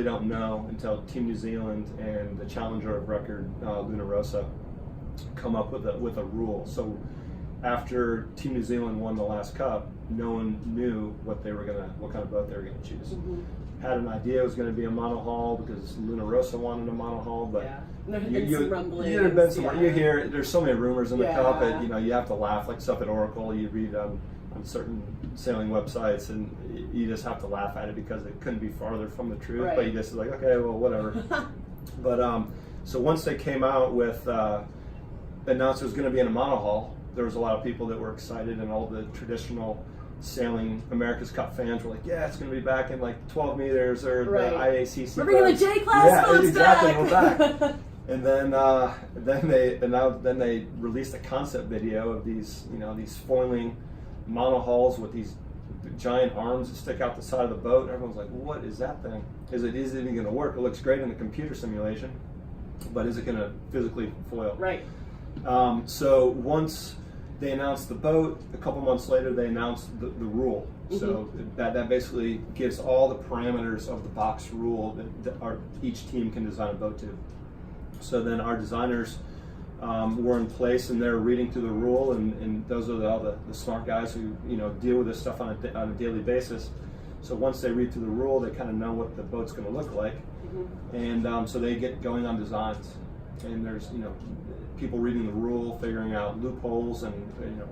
really don't know until Team New Zealand and the challenger of record, Luna Rossa, come up with a rule. So after Team New Zealand won the last cup, no one knew what kind of boat they were gonna choose. Had an idea it was gonna be a monohull because Luna Rossa wanted a monohull, but there had been some rumblings. You hear there's so many rumors in the cup, and you have to laugh, like stuff at Oracle you read on certain sailing websites, and you just have to laugh at it because it couldn't be farther from the truth. But you just like, okay, well, whatever. But so once they came out with announced it was going to be in a monohull, there was a lot of people that were excited, and all the traditional sailing America's Cup fans were like, yeah, it's going to be back in like 12 meters or the IACC. We're bringing the J class boats exactly, back. We're back. And then they released a concept video of these foiling monohulls with these giant arms that stick out the side of the boat. And everyone's like, what is that thing? Is it even going to work? It looks great in the computer simulation, but is it going to physically foil? Right. So once they announced the boat, a couple months later they announced the rule. So that basically gives all the parameters of the box rule that each team can design a boat to. So then our designers were in place, and they're reading through the rule, and those are all the smart guys who deal with this stuff on a daily basis. So once they read through the rule, they kind of know what the boat's going to look like, and so they get going on designs. And there's people reading the rule, figuring out loopholes, and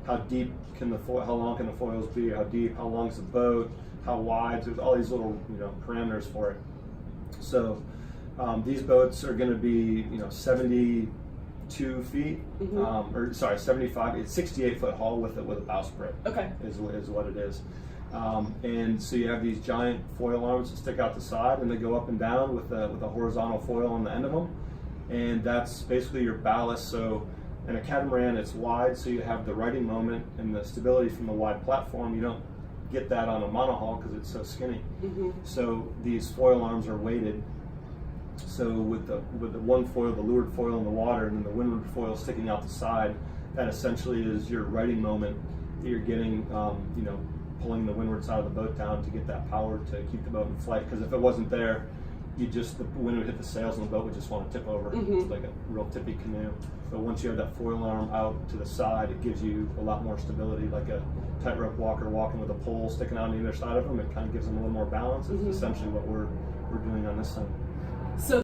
how deep how long can the foils be, how deep, how long is the boat, how wide. There's all these little parameters for it. So these boats are going to be 72 feet, or sorry, 75. It's 68-foot hull with a bowsprit. Okay, is what it is. And so you have these giant foil arms that stick out the side, and they go up and down with a horizontal foil on the end of them, and that's basically your ballast. So in a catamaran, it's wide, so you have the righting moment and the stability from the wide platform. You don't get that on a monohull because it's so skinny. So these foil arms are weighted. So with the one foil, the leeward foil in the water, and then the windward foil sticking out the side, that essentially is your righting moment that you're getting, pulling the windward side of the boat down to get that power to keep the boat in flight. Because if it wasn't there, the wind would hit the sails and the boat would just want to tip over. It's like a real tippy canoe. But once you have that foil arm out to the side, it gives you a lot more stability, like a tightrope walker walking with a pole sticking out on either side of them. It kind of gives them a little more balance. It's essentially what we're doing on this thing. So